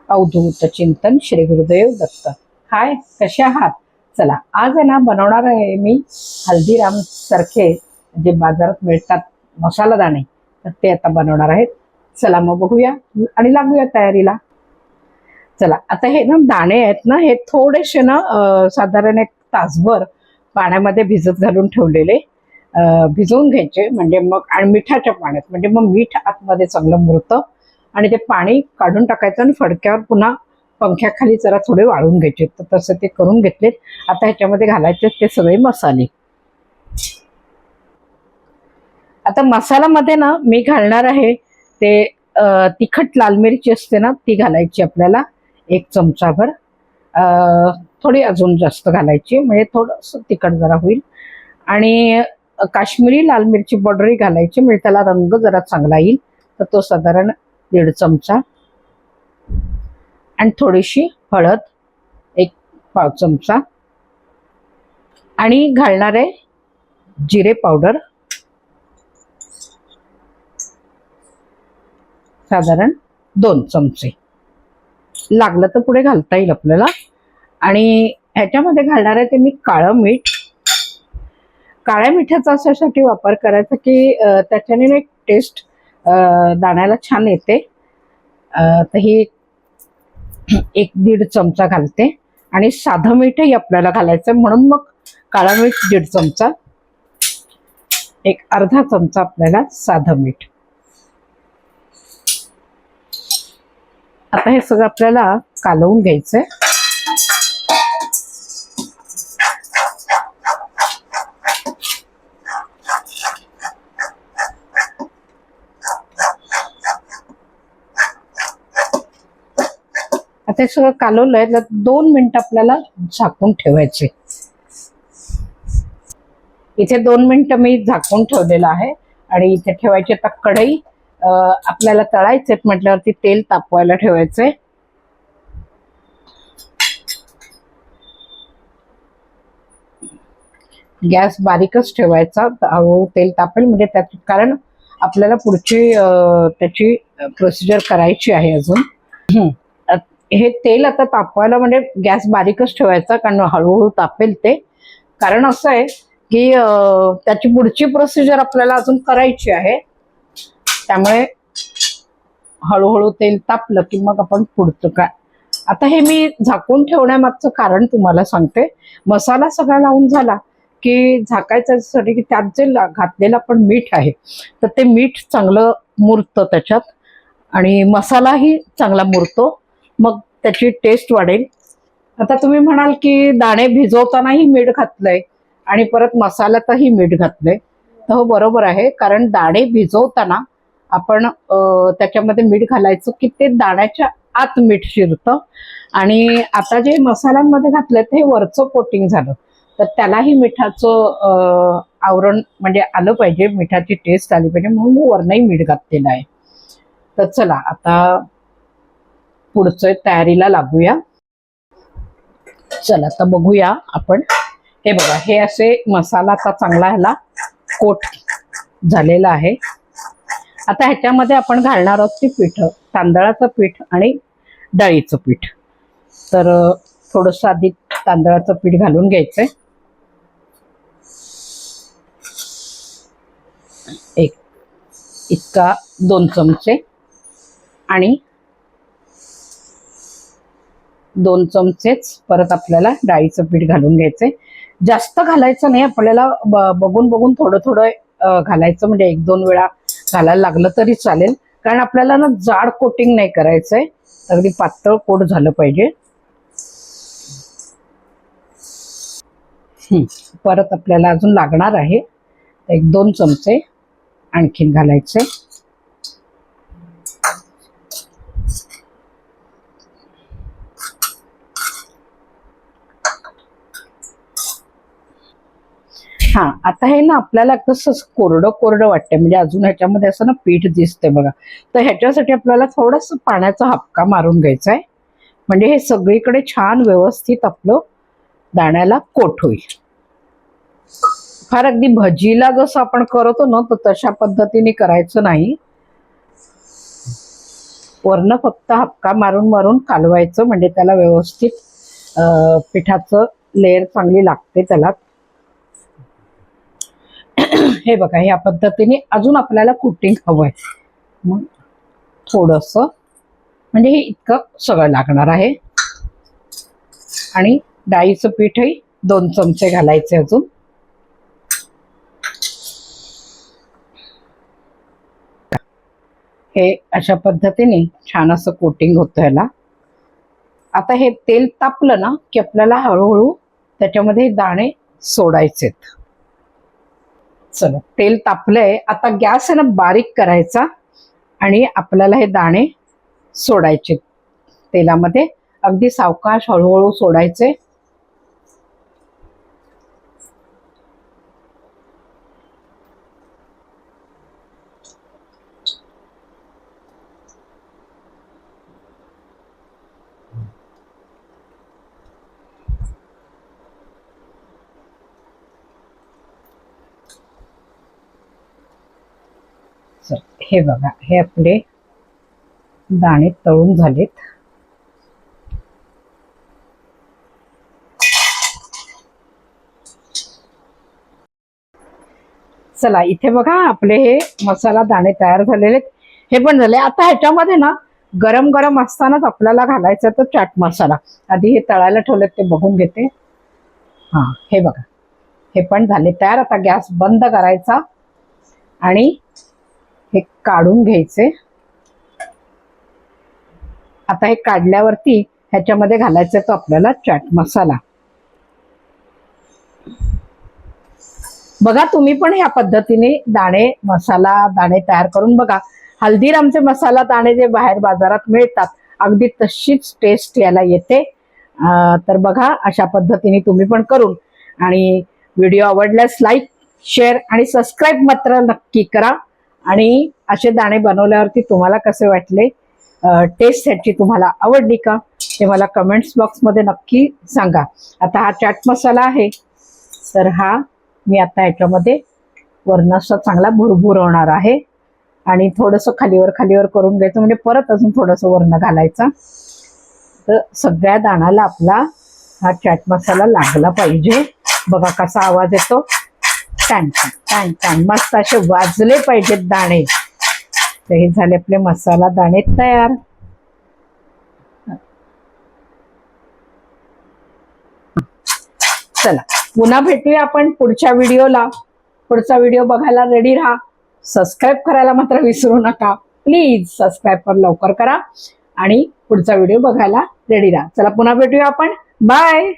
अवधूत चिंतन श्री गुरुदेव दत्त। हाय, कसे आहात? चला, आज आहे ना बनवणार आहे मी हल्दीराम सारखे जे बाजारात मिळतात मसाला दाणे, तर ते आता बनवणार आहेत। चला मग बघूया आणि लागूया तयारीला। चला, आता हे ना दाणे आहेत ना, हे थोडेसे ना साधारण एक तासभर पाण्यामध्ये भिजत घालून ठेवलेले, भिजवून घ्यायचे। म्हणजे मग आणि मिठाच्या पाण्यात, म्हणजे मग मीठ आतमध्ये चांगलं मुरतं आणि ते पाणी काढून टाकायचं आणि फडक्यावर पुन्हा पंख्याखाली जरा थोडे वाळून घ्यायचे। तर तसं ते करून घेतलेत। आता ह्याच्यामध्ये घालायचे ते सगळे मसाले। आता मसाल्यामध्ये ना मी घालणार आहे ते तिखट लाल मिरची असते ना, ती घालायची आपल्याला 1 चमचाभर। थोडी अजून जास्त घालायची, म्हणजे थोडंसं तिखट जरा होईल। आणि काश्मीरी लाल मिरची पावडरही घालायची, म्हणजे त्याला रंग जरा चांगला येईल। तर तो साधारण 1.5 चमचा। आणि थोडीशी हळद 1 पाव चमचा। आणि घालणार आहे जिरे पावडर साधारण 2 चमचे। लागलं तर पुढे घालता येईल आपल्याला। आणि ह्याच्यामध्ये घालणार आहे ते मी काळं मीठ। काळ्या मिठाचा अशासाठी वापर करायचा की त्याच्याने एक टेस्ट दाण्याला छान येते। तर ही 1-1.5 चमचा घालते। आणि साधं मीठही आपल्याला घालायचं, म्हणून मग काळं मीठ 1.5 चमचा, एक अर्धा चमचा आपल्याला साधं मीठ। आता हे सगळं आपल्याला कालवून घ्यायचंय। आता हे सगळं कालवलंय, तर 2 मिनिटं आपल्याला झाकून ठेवायचे। इथे 2 मिनिटं मी झाकून ठेवलेलं आहे। आणि इथे ठेवायची आता कढई। आपल्याला तळायचे म्हटल्यावरती तेल तापवायला ठेवायचंय। गॅस बारीकच ठेवायचा, हळूहळू तेल तापेल, म्हणजे त्याची कारण आपल्याला पुढची त्याची प्रोसिजर करायची आहे अजून। हे तेल आता तापवायला म्हणजे गॅस बारीकच ठेवायचा, कारण हळूहळू तापेल ते। कारण असं आहे की त्याची पुढची प्रोसिजर आपल्याला अजून करायची आहे, त्यामुळे हळूहळू तेल तापलं की मग आपण पुढचं काय। आता हे मी झाकून ठेवण्यामागचं कारण तुम्हाला सांगते। मसाला सगळा लावून झाला की झाकायचं याच्यासाठी की त्यात जे घातलेलं आपण मीठ आहे, तर ते मीठ चांगलं मुरतं त्याच्यात आणि मसालाही चांगला मुरतो, मग त्याची टेस्ट वाढेल। आता तुम्ही म्हणाल की दाणे भिजवतानाही मीठ घातलंय आणि परत मसाल्यातही मीठ घातलंय, तर हो बरोबर आहे। कारण दाणे भिजवताना आपण त्याच्यामध्ये मीठ घालायचं की ते दाण्याच्या आत मीठ शिरतं। आणि आता जे मसाल्यांमध्ये घातलं ते वरचं कोटिंग झालं, तर त्यालाही मिठाचं आवरण म्हणजे आलं पाहिजे, मिठाची टेस्ट आली पाहिजे, म्हणून वरनंही मीठ घातलेलं आहे। तर चला आता पुढचं तयारीला लागूया। चला आता बघूया आपण। हे बघा, हे असे मसाला आता चांगला ह्याला कोट झालेला आहे। आता ह्याच्यामध्ये आपण घालणार आहोत ती पीठ, तांदळाचं पीठ आणि डाळीचं पीठ। तर थोडंसं आधी तांदळाचं पीठ घालून घ्यायचंय, एक इतका 2 चमचे। आणि 2 चमचेच परत आपल्याला डाळीचं पीठ घालून घ्यायचंय। जास्त घालायचं नाही, आपल्याला बघून बघून थोडं थोडं घालायचं, म्हणजे 1-2 वेळा घालायला लागलं तरी चालेल। कारण आपल्याला ना जाड कोटिंग नाही करायचंय, अगदी पातळ कोट झालं पाहिजे। परत आपल्याला अजून लागणार आहे 1-2 चमचे आणखीन घालायचे। आता हे ना आपल्याला कसं कोरडं कोरडं वाटतंय, म्हणजे अजून ह्याच्यामध्ये असं ना पीठ दिसतंय बघा। तर ह्याच्यासाठी आपल्याला थोडंसं पाण्याचा हापका मारून घ्यायचा आहे, म्हणजे हे सगळीकडे छान व्यवस्थित आपलं दाण्याला कोट होईल। फार अगदी भजीला जसं आपण करतो ना, तर तशा पद्धतीने करायचं नाही। वरनं फक्त हपका मारून मारून कालवायचं, म्हणजे त्याला व्यवस्थित पिठाचं लेअर चांगली लागते त्याला. हे बघा, ह्या पद्धतीने अजून आपल्याला कोटिंग हवंय. मग थोडंसं, म्हणजे हे इतकं सगळं लागणार आहे. आणि डाळीचं पीठही 2 चमचे घालायचे अजून. हे अशा पद्धतीने छान असं कोटिंग होतं ह्याला. आता हे तेल तापलं ना की आपल्याला हळूहळू त्याच्यामध्ये दाणे सोडायचेत. चला, तेल तापलंय. आता गॅस आहे ना बारीक करायचा आणि आपल्याला हे दाणे सोडायचे तेलामध्ये. अगदी सावकाश हळूहळू सोडायचे. हे बघा, हे आपले दाणे तळून झालेत. चला, इथे बघा आपले हे मसाला दाणे तयार झालेले. हे पण झाले. आता ह्याच्यामध्ये ना गरम गरम असतानाच आपल्याला घालायचा तो चाट मसाला. आधी हे तळायला ठेवलेत ते बघून घेते. हा, हे बघा, हे पण झाले तयार. आता गॅस बंद करायचा आणि हे काढून घ्यायचे. आता हे काढल्यावरती ह्याच्यामध्ये घालायचा तो आपल्याला चाट मसाला. बघा, तुम्ही पण ह्या पद्धतीने मसाला दाणे तयार करून बघा. हल्दीरामचे मसाला दाणे जे बाहेर बाजारात मिळतात, अगदी तशीच टेस्ट याला येते. तर बघा, अशा पद्धतीने तुम्ही पण करून. आणि व्हिडिओ आवडल्यास लाईक, शेअर आणि सबस्क्राईब मात्र नक्की करा. आणि असे दाणे बनवल्यावरती तुम्हाला कसे वाटले, टेस्ट ह्याची तुम्हाला आवडली का, ते मला कमेंट्स बॉक्समध्ये नक्की सांगा. आता हा चाट मसाला आहे, तर हा मी आता ह्याच्यामध्ये वरनं असं चांगला भुरभुरवणार आहे. आणि थोडंसं खालीवर खालीवर करून घ्यायचं, म्हणजे परत अजून थोडंसं वरनं घालायचं. तर सगळ्या दाण्याला आपला हा चाट मसाला लागला पाहिजे. बघा कसा आवाज येतो, टॅन टॅन टॅन, मस्त असे वाजले पाहिजेत दाणे. तर हे झाले आपले मसाला दाणे तयार. चला, पुन्हा भेटूया आपण पुढच्या व्हिडिओला. पुढचा व्हिडिओ बघायला रेडी राहा. सबस्क्राईब करायला मात्र विसरू नका. प्लीज सबस्क्राईब पण लवकर करा आणि पुढचा व्हिडिओ बघायला रेडी राहा. चला, पुन्हा भेटूया आपण. बाय.